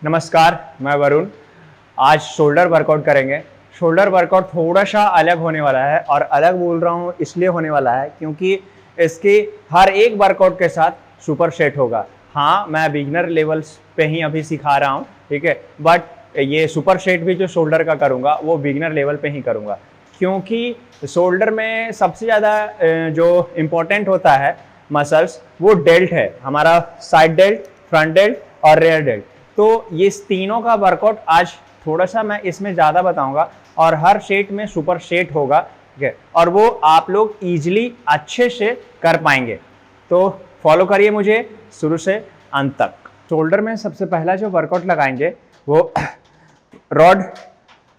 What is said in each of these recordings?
नमस्कार, मैं वरुण। आज शोल्डर वर्कआउट करेंगे। शोल्डर वर्कआउट थोड़ा सा अलग होने वाला है, और अलग बोल रहा हूँ इसलिए होने वाला है क्योंकि इसके हर एक वर्कआउट के साथ सुपर सेट होगा। हाँ, मैं बिगिनर लेवल्स पे ही अभी सिखा रहा हूँ, ठीक है, बट ये सुपर सेट भी जो शोल्डर का करूँगा वो बिगिनर लेवल पे ही करूँगा, क्योंकि शोल्डर में सबसे ज़्यादा जो इम्पोर्टेंट होता है मसल्स वो डेल्ट है, हमारा साइड डेल्ट, फ्रंट डेल्ट और रेयर डेल्ट। तो ये तीनों का वर्कआउट आज थोड़ा सा मैं इसमें ज़्यादा बताऊंगा, और हर सेट में सुपर सेट होगा, ठीक है, और वो आप लोग इजीली अच्छे से कर पाएंगे। तो फॉलो करिए मुझे शुरू से अंत तक। शोल्डर में सबसे पहला जो वर्कआउट लगाएंगे वो रॉड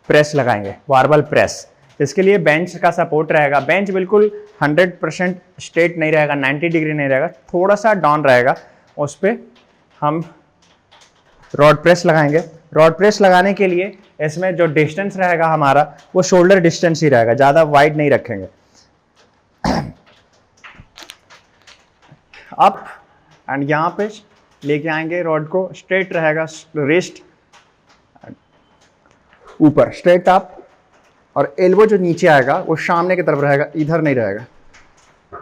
प्रेस लगाएंगे, बारबल प्रेस। इसके लिए बेंच का सपोर्ट रहेगा। बेंच बिल्कुल 100% स्ट्रेट नहीं रहेगा, 90 डिग्री नहीं रहेगा, थोड़ा सा डाउन रहेगा। उस पर हम रॉड प्रेस लगाएंगे। रॉड प्रेस लगाने के लिए इसमें जो डिस्टेंस रहेगा हमारा वो शोल्डर डिस्टेंस ही रहेगा, ज़्यादा वाइड नहीं रखेंगे। अप एंड यहाँ पे लेके आएंगे रॉड को, स्ट्रेट रहेगा, रिस्ट ऊपर स्ट्रेट अप, और एल्बो जो नीचे आएगा वो सामने की तरफ रहेगा, इधर नहीं रहेगा।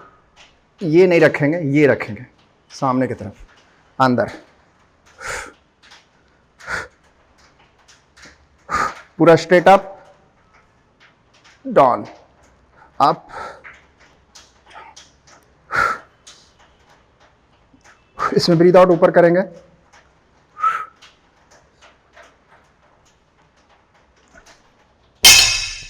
ये नहीं रखेंगे, ये रखेंगे सामने की तरफ, अंदर पूरा स्ट्रेट अप, डाउन, अप, इसमें ब्रीथ आउट ऊपर करेंगे।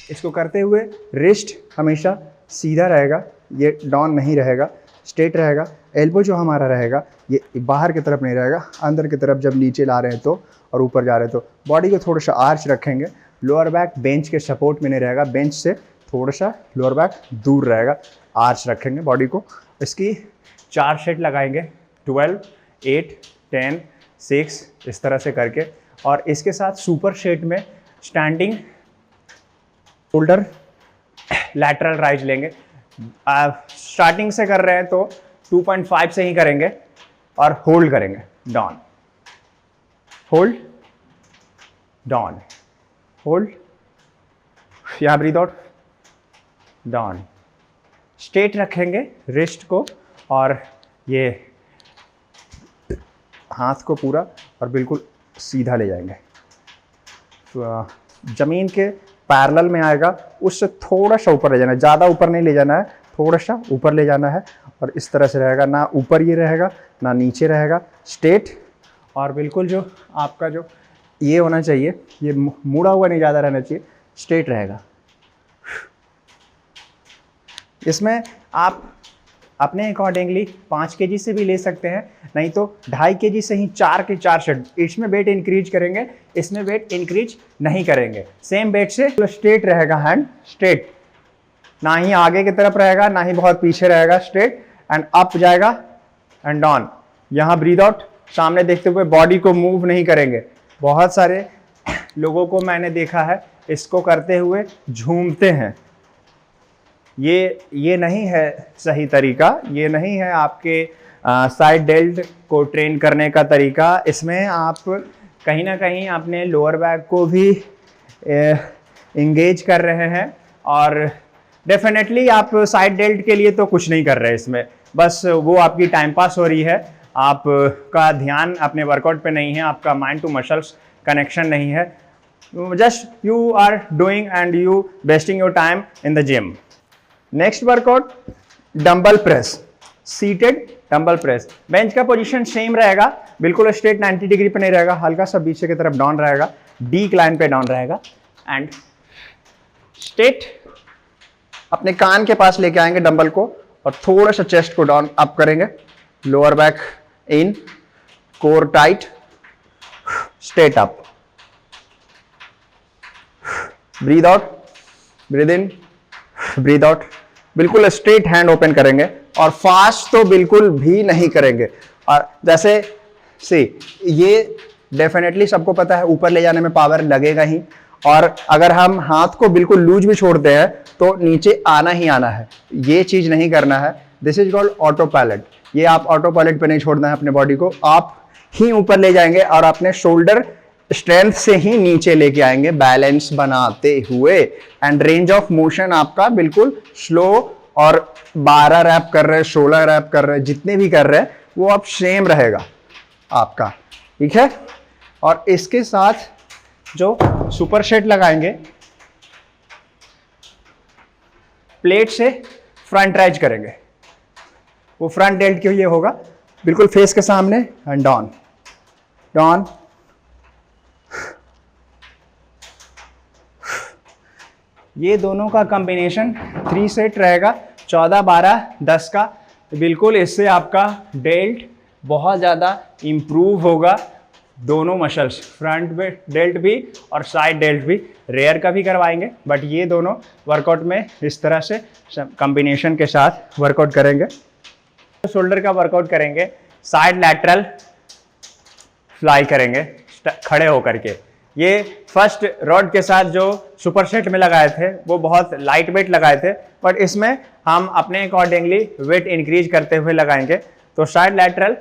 इसको करते हुए रिस्ट हमेशा सीधा रहेगा, ये डाउन नहीं रहेगा, स्ट्रेट रहेगा। एल्बो जो हमारा रहेगा ये बाहर की तरफ नहीं रहेगा, अंदर की तरफ जब नीचे ला रहे हैं तो, और ऊपर जा रहे हैं तो। बॉडी को थोड़ा सा आर्च रखेंगे। लोअर बैक बेंच के सपोर्ट में नहीं रहेगा, बेंच से थोड़ा सा लोअर बैक दूर रहेगा, आर्च रखेंगे बॉडी को। इसकी 4 सेट लगाएंगे, 12, 8, 10, 6 इस तरह से करके। और इसके साथ सुपर सेट में स्टैंडिंग शोल्डर लैटरल राइज लेंगे। स्टार्टिंग से कर रहे हैं तो 2.5 से ही करेंगे, और होल्ड करेंगे, डाउन, होल्ड, डाउन, होल्ड, यहाँ ब्रीथ आउट, डाउन। स्ट्रेट रखेंगे रिस्ट को, और ये हाथ को पूरा और बिल्कुल सीधा ले जाएंगे, तो जमीन के पैरेलल में आएगा, उससे थोड़ा सा ऊपर ले जाना है, ज़्यादा ऊपर नहीं ले जाना है, थोड़ा सा ऊपर ले जाना है। और इस तरह से रहेगा, ना ऊपर ये रहेगा ना नीचे रहेगा, स्ट्रेट, और बिल्कुल जो आपका जो ये होना चाहिए, ये मुड़ा हुआ नहीं ज़्यादा रहना चाहिए, स्ट्रेट रहेगा। इसमें आप अपने अकॉर्डिंगली 5 kg से भी ले सकते हैं, नहीं तो 2.5 kg से ही 4 के 4 सेट। इसमें वेट इंक्रीज करेंगे, इसमें वेट इंक्रीज नहीं करेंगे। सेम वेट से स्ट्रेट रहेगा, हैंड स्ट्रेट, ना ही आगे की तरफ रहेगा ना ही बहुत पीछे रहेगा, स्ट्रेट एंड अप जाएगा एंड डाउन। यहाँ ब्रीथ आउट, सामने देखते हुए बॉडी को मूव नहीं करेंगे। बहुत सारे लोगों को मैंने देखा है इसको करते हुए झूमते हैं। ये नहीं है सही तरीका, ये नहीं है आपके साइड डेल्ट को ट्रेन करने का तरीका। इसमें आप कहीं ना कहीं अपने लोअर बैक को भी एंगेज कर रहे हैं, और डेफिनेटली आप साइड डेल्ट के लिए तो कुछ नहीं कर रहे इसमें, बस वो आपकी टाइम पास हो रही है। आपका ध्यान अपने वर्कआउट पे नहीं है, आपका माइंड टू मसल्स कनेक्शन नहीं है, just you are doing and you wasting your time in the gym. Next workout, dumbbell press, seated dumbbell press. Bench का पोजीशन सेम रहेगा, बिल्कुल स्ट्रेट 90 डिग्री पे नहीं रहेगा, हल्का सा पीछे की तरफ डाउन रहेगा, डिक्लाइन पे डाउन रहेगा, एंड स्ट्रेट अपने कान के पास लेके आएंगे डंबल को, और थोड़ा सा चेस्ट को डाउन अप करेंगे, lower back in, core tight, straight up, breathe out, breathe in, breathe out. बिल्कुल स्ट्रेट हैंड ओपन करेंगे, और फास्ट तो बिल्कुल भी नहीं करेंगे। और जैसे ये डेफिनेटली सबको पता है ऊपर ले जाने में पावर लगेगा ही, और अगर हम हाथ को बिल्कुल लूज भी छोड़ते हैं तो नीचे आना ही आना है, ये चीज नहीं करना है। This is called auto pilot. ये आप ऑटो पायलट पे नहीं छोड़ना है अपने बॉडी को, आप ही ऊपर ले जाएंगे और अपने शोल्डर स्ट्रेंथ से ही नीचे लेके आएंगे बैलेंस बनाते हुए। एंड रेंज ऑफ मोशन आपका बिल्कुल स्लो, और 12 रैप कर रहे हैं, 16 रैप कर रहे हैं, जितने भी कर रहे हैं वो अब सेम रहेगा आपका, ठीक है। और इसके साथ जो सुपर सेट लगाएंगे, प्लेट से फ्रंट राइज करेंगे, वो फ्रंट डेल्ट के लिए होगा, बिल्कुल फेस के सामने, एंड डाउन डाउन। ये दोनों का कॉम्बिनेशन 3 सेट रहेगा, 14, 12, 10 का। बिल्कुल इससे आपका डेल्ट बहुत ज़्यादा इम्प्रूव होगा, दोनों मसल्स, फ्रंट डेल्ट भी और साइड डेल्ट भी। रेयर का भी करवाएंगे, बट ये दोनों वर्कआउट में इस तरह से कॉम्बिनेशन के साथ वर्कआउट करेंगे। शोल्डर का वर्कआउट करेंगे, साइड लैटरल फ्लाई करेंगे खड़े होकर के। ये फर्स्ट रॉड के साथ जो सुपर सेट में लगाए थे वो बहुत लाइट वेट लगाए थे, बट इसमें हम अपने अकॉर्डिंगली वेट इंक्रीज करते हुए लगाएंगे। तो साइड लैटरल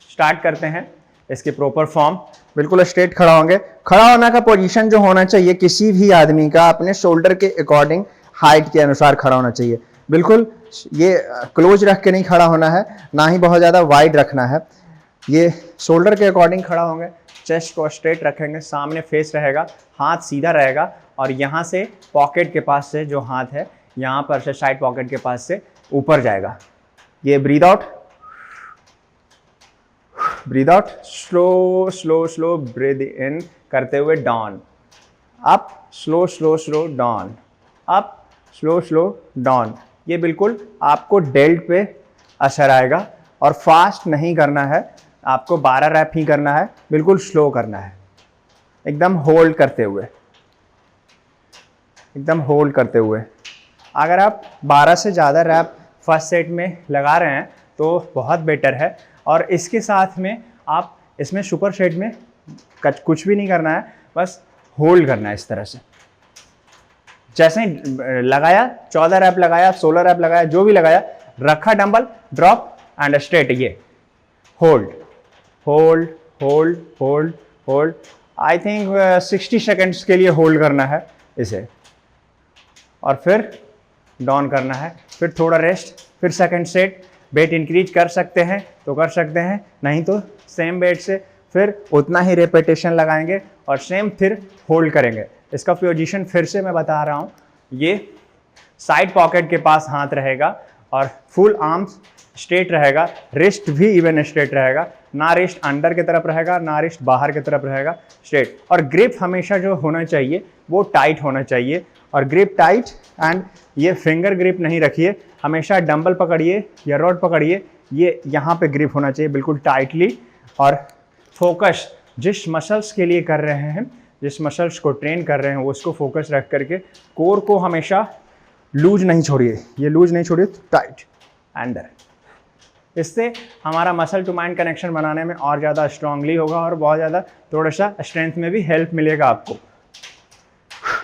स्टार्ट करते हैं, इसकी प्रॉपर फॉर्म, बिल्कुल स्ट्रेट खड़ा होंगे। खड़ा होने का पोजीशन जो होना चाहिए किसी भी आदमी का अपने शोल्डर के अकॉर्डिंग, हाइट के अनुसार खड़ा होना चाहिए। बिल्कुल ये क्लोज रख के नहीं खड़ा होना है, ना ही बहुत ज़्यादा वाइड रखना है। ये शोल्डर के अकॉर्डिंग खड़ा होंगे, चेस्ट को स्ट्रेट रखेंगे, सामने फेस रहेगा, हाथ सीधा रहेगा, और यहाँ से पॉकेट के पास से जो हाथ है, यहाँ पर से साइड पॉकेट के पास से ऊपर जाएगा। ये breathe out, breathe out, slow slow slow breathe in करते हुए down, up, slow slow slow down, up, slow slow down. ये बिल्कुल आपको डेल्ट पे असर आएगा, और फास्ट नहीं करना है आपको, 12 रैप ही करना है, बिल्कुल स्लो करना है, एकदम होल्ड करते हुए, एकदम होल्ड करते हुए। अगर आप 12 से ज़्यादा रैप फर्स्ट सेट में लगा रहे हैं तो बहुत बेटर है। और इसके साथ में आप इसमें सुपर सेट में कुछ भी नहीं करना है, बस होल्ड करना है इस तरह से। जैसे ही लगाया, 14 रैप लगाया, 16 रैप लगाया, जो भी लगाया, रखा डंबल, ड्रॉप एंड स्ट्रेट, ये hold hold hold hold hold. I think 60 seconds के लिए होल्ड करना है इसे, और फिर डाउन करना है, फिर थोड़ा रेस्ट, फिर सेकंड सेट। वेट इंक्रीज कर सकते हैं तो कर सकते हैं, नहीं तो सेम वेट से फिर उतना ही रेपिटेशन लगाएंगे और सेम फिर होल्ड करेंगे। इसका पोजीशन फिर से मैं बता रहा हूँ, ये साइड पॉकेट के पास हाथ रहेगा और फुल आर्म्स स्ट्रेट रहेगा, रिस्ट भी इवन स्ट्रेट रहेगा, ना रिस्ट अंदर की तरफ रहेगा, ना रिस्ट बाहर की तरफ रहेगा, स्ट्रेट। और ग्रिप हमेशा जो होना चाहिए वो टाइट होना चाहिए, और ग्रिप टाइट, एंड ये फिंगर ग्रिप नहीं रखिए, हमेशा डंबल पकड़िए या रॉड पकड़िए, ये यहाँ पे ग्रिप होना चाहिए बिल्कुल टाइटली। और फोकस जिस मसल्स के लिए कर रहे हैं, जिस मसल्स को ट्रेन कर रहे हैं, वो उसको फोकस रख करके कोर को हमेशा लूज नहीं छोड़िए, ये लूज नहीं छोड़िए, टाइट अंदर। इससे हमारा मसल टू माइंड कनेक्शन बनाने में और ज़्यादा स्ट्रांगली होगा, और बहुत ज़्यादा थोड़ा सा स्ट्रेंथ में भी हेल्प मिलेगा आपको।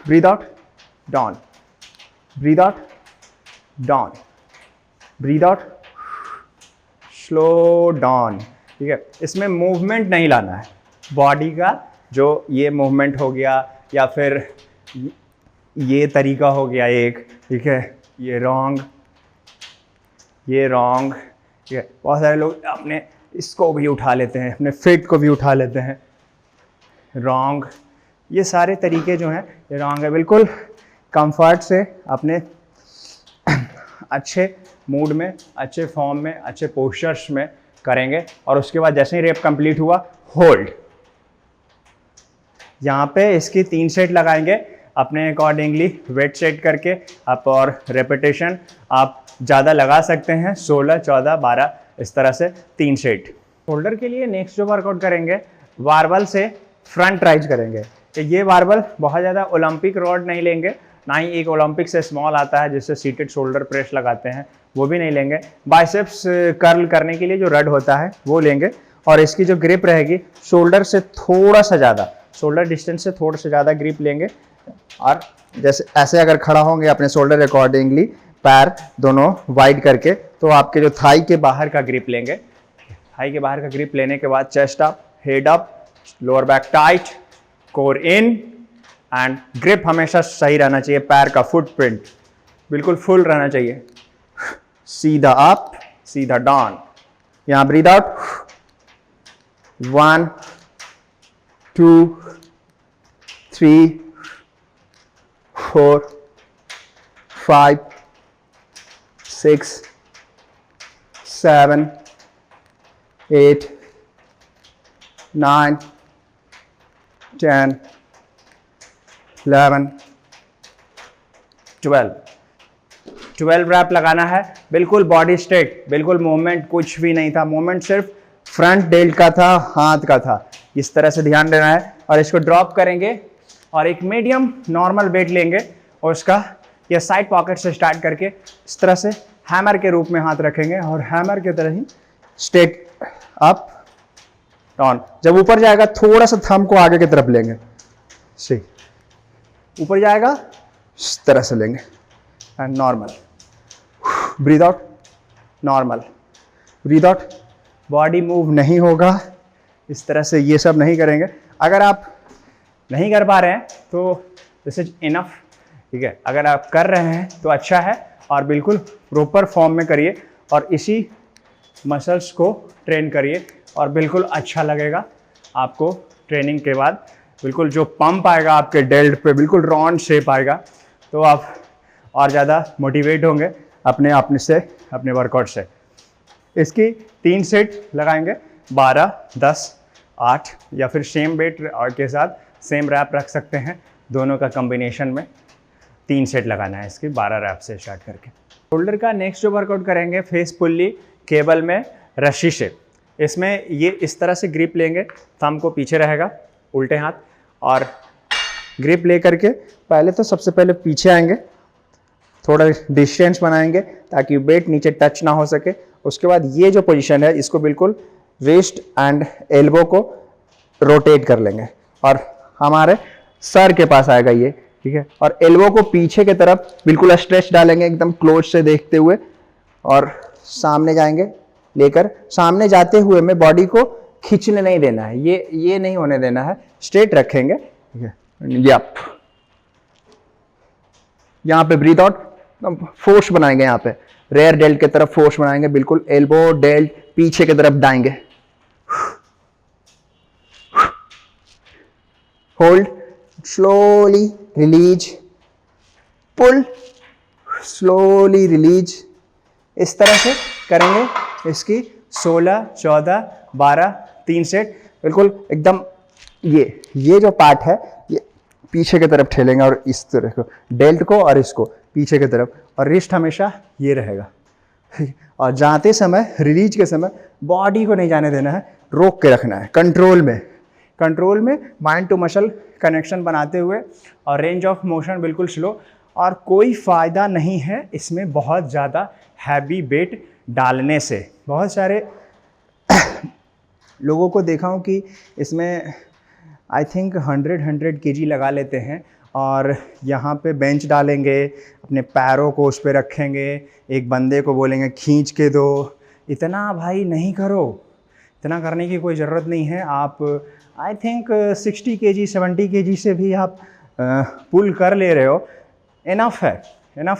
Breathe out, down, breathe out, down, breathe out, slow down, ठीक है। इसमें मूवमेंट नहीं लाना है बॉडी का, जो ये मूवमेंट हो गया या फिर ये तरीका हो गया एक, ठीक है, ये रॉन्ग, ये रॉन्ग, ठीक है। बहुत सारे लोग अपने इसको भी उठा लेते हैं, अपने फिट को भी उठा लेते हैं, रॉन्ग। ये सारे तरीके जो हैं ये रॉन्ग है। बिल्कुल कंफर्ट से अपने अच्छे मूड में, अच्छे फॉर्म में, अच्छे पोस्चर्स में करेंगे, और उसके बाद जैसे ही रेप कंप्लीट हुआ, होल्ड। यहाँ पे इसकी 3 सेट लगाएंगे अपने अकॉर्डिंगली, वेट सेट करके आप, और रेपिटेशन आप ज़्यादा लगा सकते हैं, 16, 14, 12, इस तरह से 3 सेट। शोल्डर के लिए नेक्स्ट जो वर्कआउट करेंगे, बारबल से फ्रंट राइज करेंगे। तो ये बारबल बहुत ज़्यादा ओलंपिक रॉड नहीं लेंगे, ना ही एक ओलंपिक से स्मॉल आता है जिससे सीटेड शोल्डर प्रेस लगाते हैं, वो भी नहीं लेंगे। बाइसेप्स कर्ल करने के लिए जो रड होता है वो लेंगे, और इसकी जो ग्रिप रहेगी शोल्डर से थोड़ा सा ज़्यादा, शोल्डर डिस्टेंस से थोड़ा सा ज़्यादा ग्रिप लेंगे। और जैसे ऐसे अगर खड़ा होंगे अपने शोल्डर अकॉर्डिंगली, पैर दोनों वाइड करके, तो आपके जो थाई के बाहर का ग्रिप लेंगे। थाई के बाहर का ग्रिप लेने के बाद chest up, head up, lower back tight, core in and grip हमेशा सही रहना चाहिए, पैर का फुटप्रिंट बिल्कुल फुल रहना चाहिए, सीधा अप सीधा डाउन। यहां ब्रीथ आउट, 1 2 3 4 5 6 7 8 9 10 11 12 रैप लगाना है। बिल्कुल बॉडी स्ट्रेट, बिल्कुल मूवमेंट कुछ भी नहीं था, मूवमेंट सिर्फ फ्रंट डेल्ट का था, हाथ का था। इस तरह से ध्यान देना है और इसको ड्रॉप करेंगे और एक मीडियम नॉर्मल वेट लेंगे और उसका या साइड पॉकेट से स्टार्ट करके इस तरह से हैमर के रूप में हाथ रखेंगे और हैमर की तरह ही स्ट्रेट अप डाउन। जब ऊपर जाएगा थोड़ा सा थंब को आगे की तरफ लेंगे, सही ऊपर जाएगा इस तरह से लेंगे and normal, breathe out normal, breathe out. Body move नहीं होगा इस तरह से, ये सब नहीं करेंगे। अगर आप नहीं कर पा रहे हैं तो दिस इज इनफ, ठीक है। अगर आप कर रहे हैं तो अच्छा है और बिल्कुल प्रॉपर फॉर्म में करिए और इसी मसल्स को ट्रेन करिए और बिल्कुल अच्छा लगेगा आपको ट्रेनिंग के बाद। बिल्कुल जो पंप आएगा आपके डेल्ट पे, बिल्कुल राउंड शेप आएगा, तो आप और ज़्यादा मोटिवेट होंगे अपने वर्कआउट से। इसकी 3 सेट लगाएंगे, 12 10 8 या फिर सेम वेट के साथ सेम रैप रख सकते हैं, दोनों का कॉम्बिनेशन में 3 सेट लगाना है इसकी 12 रैप से स्टार्ट करके। शोल्डर का नेक्स्ट जो वर्कआउट करेंगे फेस पुल्ली केबल में रस्सी से। इसमें ये इस तरह से ग्रिप लेंगे, थंब को पीछे रहेगा, उल्टे हाथ, और ग्रिप ले करके पहले तो सबसे पहले पीछे आएंगे, थोड़ा डिस्टेंस बनाएंगे ताकि वेट नीचे टच ना हो सके। उसके बाद ये जो पोजीशन है इसको बिल्कुल रिस्ट एंड एल्बो को रोटेट कर लेंगे और हमारे सर के पास आएगा ये, ठीक है। और एल्बो को पीछे की तरफ बिल्कुल स्ट्रेच डालेंगे एकदम क्लोज से देखते हुए और सामने जाएंगे लेकर। सामने जाते हुए में बॉडी को खींचने नहीं देना है, ये नहीं होने देना है, स्ट्रेट रखेंगे, ठीक है। यहाँ पे ब्रीथ आउट, फोर्स बनाएंगे, यहाँ पे रेयर डेल्ट की तरफ फोर्स बनाएंगे, बिल्कुल एल्बो डेल्ट पीछे की तरफ दाएंगे। होल्ड, स्लोली रिलीज, पुल, स्लोली रिलीज। इस तरह से करेंगे इसकी 16 14 12 3 सेट। बिल्कुल एकदम ये जो पार्ट है ये पीछे की तरफ ठेलेंगे और इस तरह को डेल्ट को और इसको पीछे की तरफ, और रिस्ट हमेशा ये रहेगा। और जाते समय रिलीज के समय बॉडी को नहीं जाने देना है, रोक के रखना है कंट्रोल में माइंड टू मसल कनेक्शन बनाते हुए, और रेंज ऑफ मोशन बिल्कुल स्लो। और कोई फ़ायदा नहीं है इसमें बहुत ज़्यादा हैवी वेट डालने से। बहुत सारे लोगों को देखा हूँ कि इसमें आई थिंक 100 kg लगा लेते हैं और यहाँ पे बेंच डालेंगे, अपने पैरों को उस पर रखेंगे, एक बंदे को बोलेंगे खींच के दो। इतना भाई नहीं करो, इतना करने की कोई ज़रूरत नहीं है। आप आई थिंक 60 kg 70 kg से भी आप पुल कर ले रहे हो, इनफ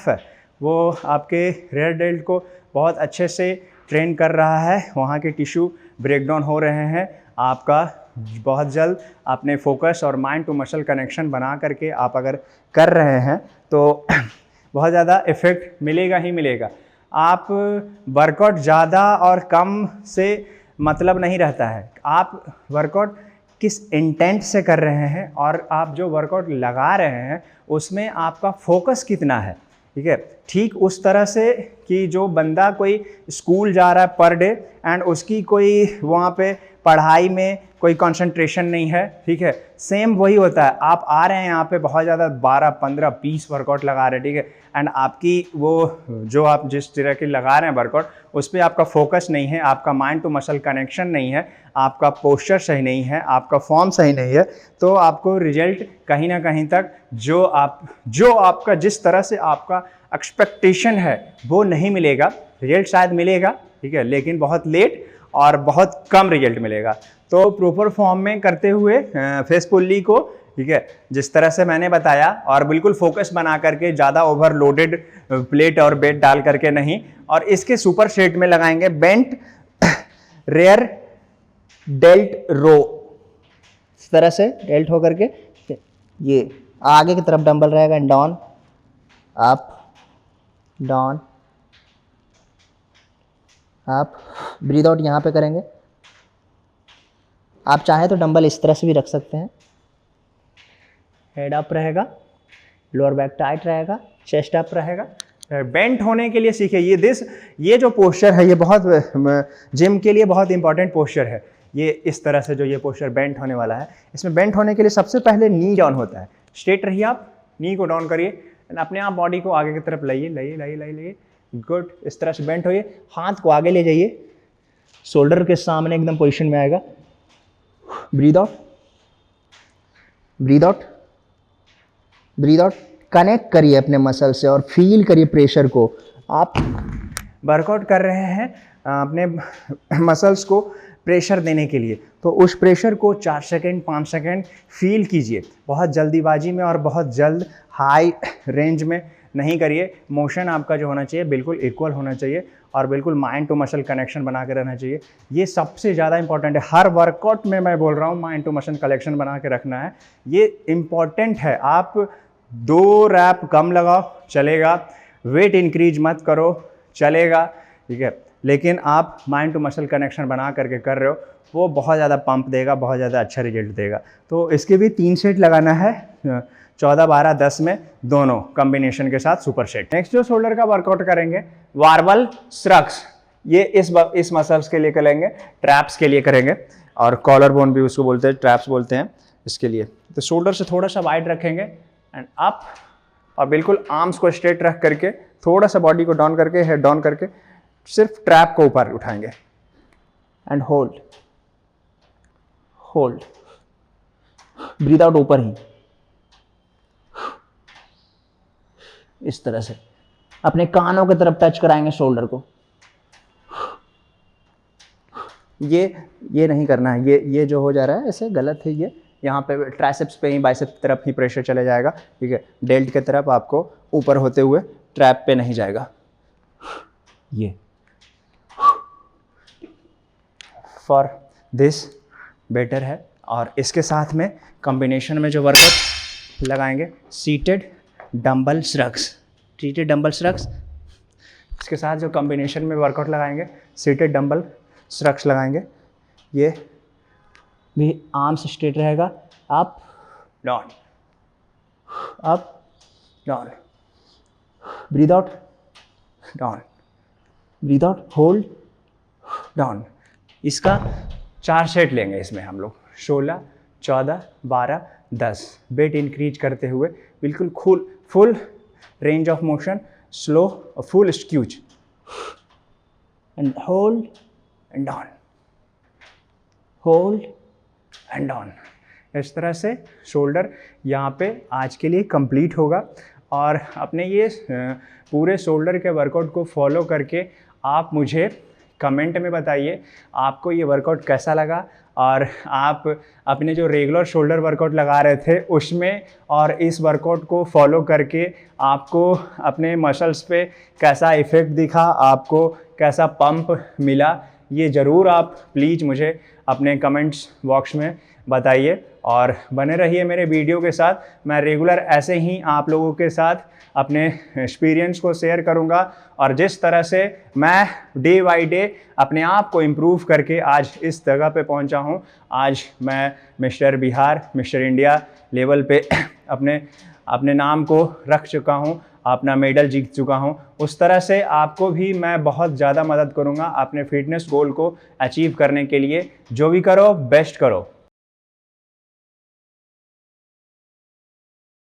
है। वो आपके रेयर डेल्ट को बहुत अच्छे से ट्रेन कर रहा है, वहाँ के टिश्यू ब्रेकडाउन हो रहे हैं। आपका बहुत जल्द अपने फोकस और माइंड टू मसल कनेक्शन बना करके आप अगर कर रहे हैं तो बहुत ज़्यादा इफ़ेक्ट मिलेगा ही मिलेगा। आप वर्कआउट ज़्यादा और कम से मतलब नहीं रहता है, आप वर्कआउट किस इंटेंट से कर रहे हैं और आप जो वर्कआउट लगा रहे हैं उसमें आपका फोकस कितना है, ठीक है। ठीक उस तरह से कि जो बंदा कोई स्कूल जा रहा है पर डे एंड उसकी कोई वहाँ पे पढ़ाई में कोई कंसंट्रेशन नहीं है, ठीक है, सेम वही होता है। आप आ रहे हैं यहाँ पे बहुत ज़्यादा 12 15 20 वर्कआउट लगा रहे हैं, ठीक है, एंड आपकी वो जो आप जिस तरह की लगा रहे हैं वर्कआउट उस पर आपका फोकस नहीं है, आपका माइंड टू मसल कनेक्शन नहीं है, आपका पोस्चर सही नहीं है, आपका फॉर्म सही नहीं है, तो आपको रिजल्ट कहीं ना कहीं तक जो आपका जिस तरह से आपका एक्सपेक्टेशन है वो नहीं मिलेगा। रिजल्ट शायद मिलेगा, ठीक है, लेकिन बहुत लेट और बहुत कम रिजल्ट मिलेगा। तो प्रॉपर फॉर्म में करते हुए फेस पुल्ली को, ठीक है, जिस तरह से मैंने बताया, और बिल्कुल फोकस बना करके, ज़्यादा ओवरलोडेड प्लेट और बेट डाल करके नहीं। और इसके सुपर सेट में लगाएंगे बेंट रेयर डेल्ट रो, इस तरह से डेल्ट होकर के ये आगे की तरफ डंबल रहेगा, down up down up, breathe out यहाँ पे करेंगे। आप चाहे तो डंबल इस तरह से भी रख सकते हैं, हेड अप रहेगा, लोअर बैक टाइट रहेगा, चेस्ट अप रहेगा। बेंट होने के लिए सीखिए। ये जो पोस्चर है ये बहुत जिम के लिए बहुत इंपॉर्टेंट पोस्चर है। ये इस तरह से जो ये पोस्चर बेंट होने वाला है, इसमें बेंट होने के लिए सबसे पहले नी डाउन होता है। स्ट्रेट रहिए, आप नी को डाउन करिए, अपने आप बॉडी को आगे की तरफ लाइए लाइए लाइए लाइए लाइए, गुड। इस तरह से बेंट होइए, हाथ को आगे ले जाइए, शोल्डर के सामने एकदम पोजीशन में आएगा। Breathe out, breathe out, breathe out. Connect करिए अपने मसल से और फील करिए प्रेशर को। आप वर्कआउट कर रहे हैं अपने मसल्स को प्रेशर देने के लिए, तो उस प्रेशर को 4 सेकेंड 5 सेकेंड फील कीजिए। बहुत जल्दीबाजी में और बहुत जल्द हाई रेंज में नहीं करिए। मोशन आपका जो होना चाहिए बिल्कुल इक्वल होना चाहिए और बिल्कुल माइंड टू मसल कनेक्शन बना के रहना चाहिए। ये सबसे ज़्यादा इंपॉर्टेंट है। हर वर्कआउट में मैं बोल रहा हूँ माइंड टू मसल कनेक्शन बना के रखना है, ये इम्पॉर्टेंट है। आप 2 रैप कम लगाओ चलेगा, वेट इंक्रीज मत करो चलेगा, ठीक है, लेकिन आप माइंड टू मसल कनेक्शन बना करके कर रहे हो, वो बहुत ज़्यादा पंप देगा, बहुत ज़्यादा अच्छा रिजल्ट देगा। तो इसके भी 3 सेट लगाना है, 14, 12, 10 में दोनों कॉम्बिनेशन के साथ सुपर सेट। नेक्स्ट जो शोल्डर का वर्कआउट करेंगे वार्बल श्रग्स, ये इस मसल्स के लिए करेंगे, ट्रैप्स के लिए करेंगे, और कॉलर बोन भी उसको बोलते हैं, ट्रैप्स बोलते हैं इसके लिए। तो शोल्डर से थोड़ा सा वाइड रखेंगे एंड अप, और बिल्कुल आर्म्स को स्ट्रेट रख करके थोड़ा सा बॉडी को डाउन करके, हेड डाउन करके सिर्फ ट्रैप को ऊपर उठाएंगे and hold hold, breathe out ऊपर ही, इस तरह से अपने कानों की तरफ टच कराएंगे शोल्डर को। ये नहीं करना है, ये जो हो जा रहा है ऐसे गलत है। ये यहाँ पे ट्राइसेप्स पे ही, बाइसेप्स तरफ ही प्रेशर चले जाएगा, ठीक है, डेल्ट की तरफ आपको ऊपर होते हुए ट्रैप पे नहीं जाएगा। ये फॉर दिस बेटर है। और इसके साथ में कॉम्बिनेशन में जो वर्कआउट लगाएंगे, seated dumbbell shrugs, seated dumbbell shrugs, इसके साथ जो कॉम्बिनेशन में वर्कआउट लगाएंगे सीटेड डंबल श्रग्स लगाएंगे। ये भी आर्म्स स्ट्रेट रहेगा, up down up down, breathe out down, breathe out, hold down. इसका 4 सेट लेंगे इसमें हम लोग, 16, 14, 12, 10, वेट इंक्रीज करते हुए बिल्कुल full range of motion, slow और full squeeze, and hold and down, hold and down. इस तरह से शोल्डर यहाँ पे आज के लिए कंप्लीट होगा। और अपने ये पूरे शोल्डर के वर्कआउट को फॉलो करके आप मुझे कमेंट में बताइए आपको ये वर्कआउट कैसा लगा, और आप अपने जो रेगुलर शोल्डर वर्कआउट लगा रहे थे उसमें और इस वर्कआउट को फॉलो करके आपको अपने मसल्स पे कैसा इफ़ेक्ट दिखा, आपको कैसा पंप मिला, ये ज़रूर आप प्लीज़ मुझे अपने कमेंट्स बॉक्स में बताइए। और बने रहिए मेरे वीडियो के साथ। मैं रेगुलर ऐसे ही आप लोगों के साथ अपने एक्सपीरियंस को शेयर करूंगा, और जिस तरह से मैं डे बाई डे अपने आप को इम्प्रूव करके आज इस जगह पे पहुंचा हूं। आज मैं mister Bihar, mister India level पे अपने नाम को रख चुका हूं, अपना मेडल जीत चुका हूं। उस तरह से आपको भी मैं बहुत ज़्यादा मदद करूंगा अपने फिटनेस गोल को अचीव करने के लिए। जो भी करो बेस्ट करो।